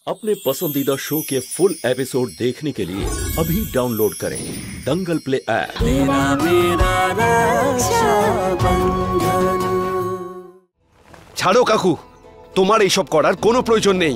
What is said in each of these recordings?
अपने पसंदीदा शो के फुल एपिसोड देखने के लिए अभी डाउनलोड करें दंगल प्ले ऐप। ছাড়ো কাকু, তোমার এইসব করার কোনো প্রয়োজন নেই।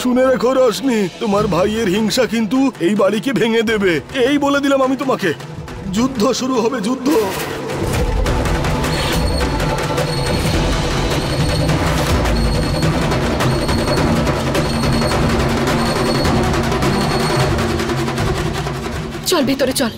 শুনে রেখো রশনি, তোমার ভাইয়ের হিংসা কিন্তু এই বাড়িকে ভেঙে দেবে। এই বলে দিলাম আমি তোমাকে। যুদ্ধ শুরু হবে, যুদ্ধ। চল ভিতরে চল।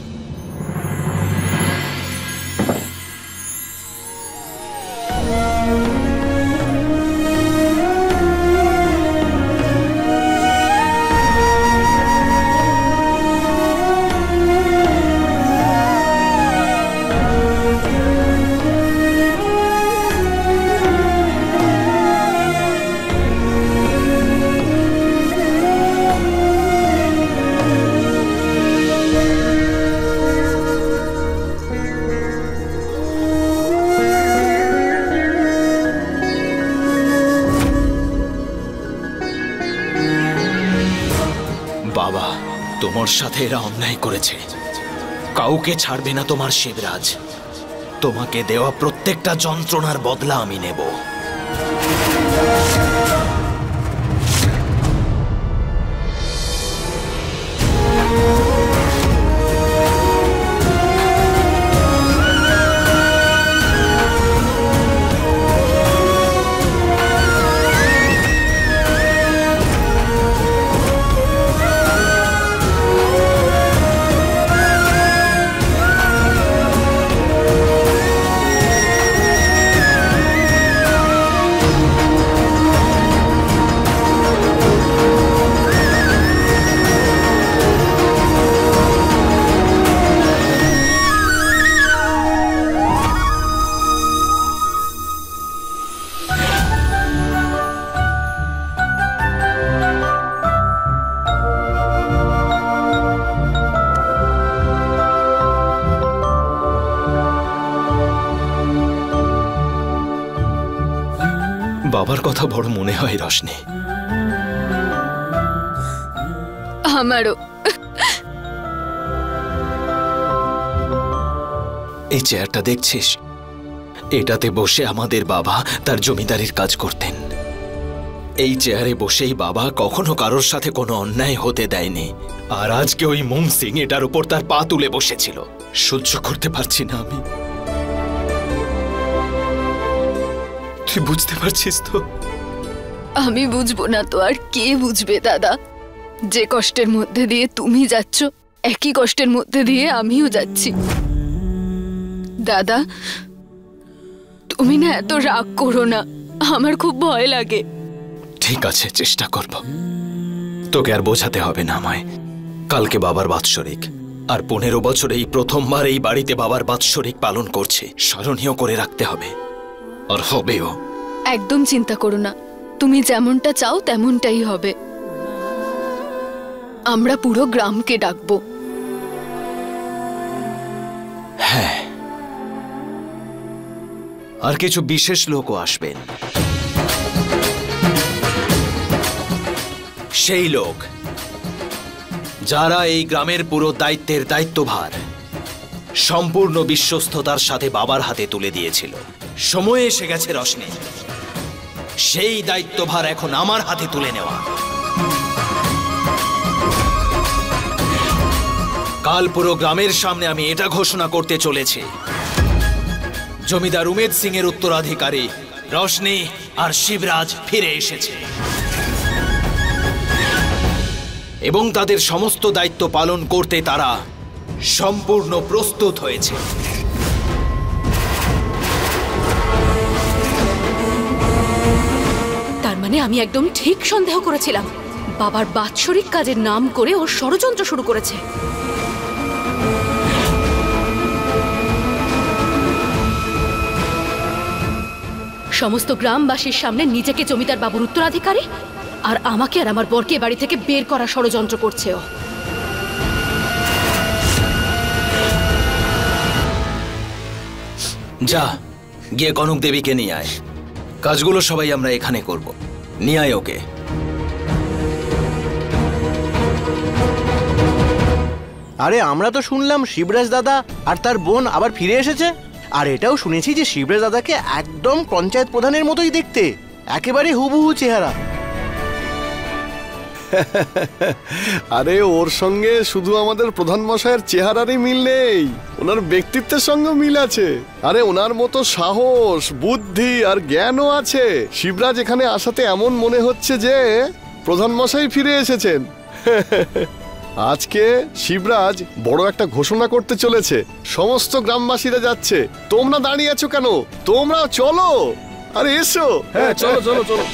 বাবা, তোমার সাথে এরা অন্যায় করেছে, কাউকে ছাড়বে না তোমার শিবরাজ। তোমাকে দেওয়া প্রত্যেকটা যন্ত্রণার বদলা আমি নেব। বাবার কথা বড় মনে হয় রশনি। আমারও। এই চেয়ারটা দেখছিস, এটাতে বসে আমাদের বাবা তার জমিদারির কাজ করতেন। এই চেয়ারে বসেই বাবা কখনো কারোর সাথে কোনো অন্যায় হতে দেয়নি। আর আজকে ওই মোম সিং এটার উপর তার পা তুলে বসেছিল। সহ্য করতে পারছি না আমি। তুই বুঝতে পারছিস তো? আমি বুঝবো না তো আর কে বুঝবে দাদা? যে কষ্টের মধ্যে দিয়ে তুমি যাচ্ছ, একই কষ্টের মধ্যে দিয়ে আমিও যাচ্ছি। দাদা, তুমি না এত রাগ করো না, আমার খুব ভয় লাগে। ঠিক আছে, চেষ্টা করব। তোকে আর বোঝাতে হবে না আমায়। কালকে বাবার বাৎসরিক, আর 15 বছরে এই প্রথমবার এই বাড়িতে বাবার বাৎসরিক পালন করছে। স্মরণীয় করে রাখতে হবে, আর হবেও। একদম চিন্তা করো না, তুমি যেমনটা চাও তেমনটাই হবে। আমরা পুরো গ্রামকে ডাকবো। হ্যাঁ, আর কিছু বিশেষ লোকও আসবেন। সেই লোক যারা এই গ্রামের পুরো দায়িত্বের দায়িত্বভার সম্পূর্ণ বিশ্বস্ততার সাথে বাবার হাতে তুলে দিয়েছিল। সময় এসে গেছে রশনি, সেই দায়িত্বভার এখন আমার হাতে তুলে নেওয়া। কাল পুরো গ্রামের সামনে আমি এটা ঘোষণা করতে চলেছি, জমিদার উমেদ সিং এর উত্তরাধিকারী রশনি আর শিবরাজ ফিরে এসেছে এবং তাদের সমস্ত দায়িত্ব পালন করতে তারা সম্পূর্ণ প্রস্তুত হয়েছে। তার মানে আমি একদম ঠিক সন্দেহ করেছিলাম। বাবার বাৎসরিক কাজের নাম করে ও ষড়যন্ত্র শুরু করেছে। সমস্ত গ্রামবাসীর সামনে নিজেকে জমিদার বাবুর উত্তরাধিকারী আর আমাকে আর আমার বরকে বাড়ি থেকে বের করা ষড়যন্ত্র করছে ও। যা, গিয়ে কনক দেবীকে নিয়ে আয়। কাজগুলো সবাই আমরা এখানে করব। নিয়ে আয় ওকে। আরে আমরা তো শুনলাম শিবরাজ দাদা আর তার বোন আবার ফিরে এসেছে, আর এটাও শুনেছি যে শিবরাজ দাদাকে একদম পঞ্চায়েত প্রধানের মতোই দেখতে, একেবারে হুবহু চেহারা। আরে ওর সঙ্গে শুধু আমাদের প্রধান মশাইয়ের চেহারারই মিল নেই, ওনার ব্যক্তিত্বের সঙ্গে মিল আছে। আরে ওনার মতো সাহস, বুদ্ধি আর জ্ঞানও আছে। শিবরাজ এখানে আসাতে এমন মনে হচ্ছে যে প্রধান মশাই ফিরে এসেছেন। আজকে শিবরাজ বড় একটা ঘোষণা করতে চলেছে, সমস্ত গ্রামবাসীরা যাচ্ছে। তোমরা দাঁড়িয়ে আছো কেন? তোমরা চলো, আরে এসো। হ্যাঁ চলো চলো চলো।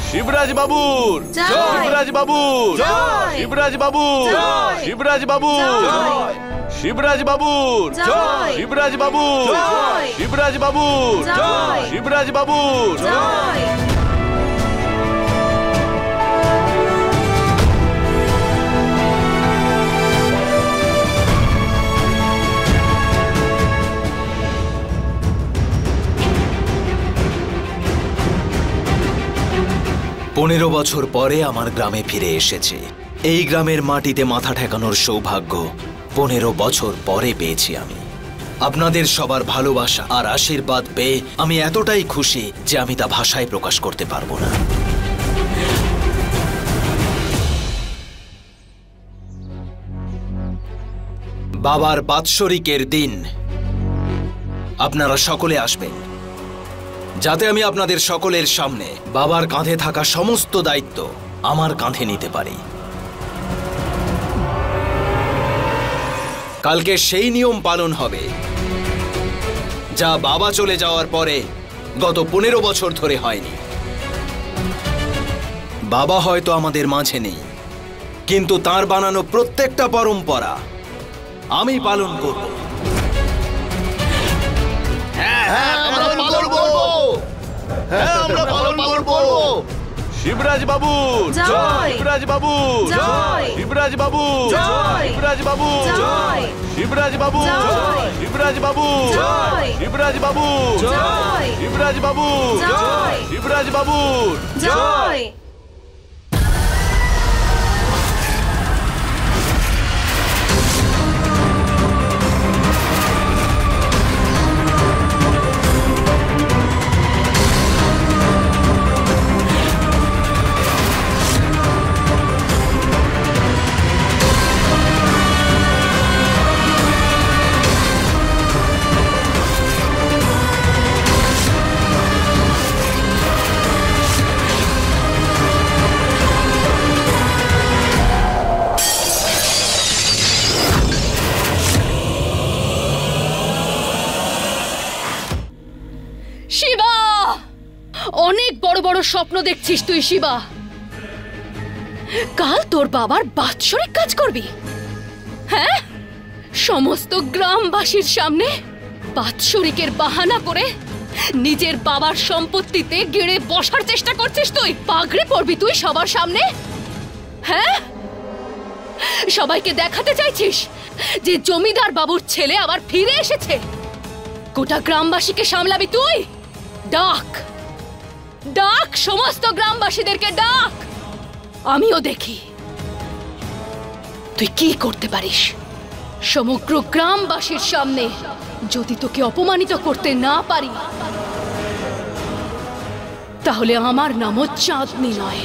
শিবরাজ বাবুর শিবরাজ বাবুর শিবরাজ বাবুর শিবরাজ বাবুর শিবরাজ বাবুর শিবরাজ বাবুর শিবরাজ বাবুর শিবরাজ বাবুর। পনেরো বছর পরে আমার গ্রামে ফিরে এসেছে। এই গ্রামের মাটিতে মাথা ঠেকানোর সৌভাগ্য 15 বছর পরে পেয়েছি আমি। আপনাদের সবার ভালোবাসা আর আশীর্বাদ পেয়ে আমি এতটাই খুশি যে আমি তা ভাষায় প্রকাশ করতে পারবো না। বাবার বাৎসরিকের দিন আপনারা সকলে আসবেন, যাতে আমি আপনাদের সকলের সামনে বাবার কাঁধে থাকা সমস্ত দায়িত্ব আমার কাঁধে নিতে পারি। কালকে সেই নিয়ম পালন হবে যা বাবা চলে যাওয়ার পরে গত 15 বছর ধরে হয়নি। বাবা হয়তো আমাদের মাঝে নেই, কিন্তু তার বানানো প্রত্যেকটা পরম্পরা আমি পালন করব। শিবরাজ বাবু শিবরাজ বাবু শিবরাজ বাবু শিবরাজ বাবু শিবরাজ বাবু শিবরাজ বাবু শিবরাজ বাবু শিবরাজ বাবু শিবরাজ বাবু জয়। অনেক বড় বড় স্বপ্ন দেখছিস তুই শিবা। কাল তোর বাবার বাৎসরিক কাজ করবি, হ্যাঁ? সমস্ত গ্রামবাসীর সামনে বাৎসরিকের বাহানা করে নিজের বাবার সম্পত্তিতে গেড়ে বসার চেষ্টা করছিস তুই। পাগড়ি পরবি তুই সবার সামনে, হ্যাঁ? সবাইকে দেখাতে চাইছিস যে জমিদার বাবুর ছেলে আবার ফিরে এসেছে। গোটা গ্রামবাসীকে সামলাবি তুই? ডাক ডাক, সমস্ত গ্রামবাসীদেরকে ডাক, আমিও দেখি তুই কি করতে পারিস। সমগ্র গ্রামবাসীর সামনে যদি তোকে অপমানিত করতে না পারি, তাহলে আমার নামও চাঁদনি নয়।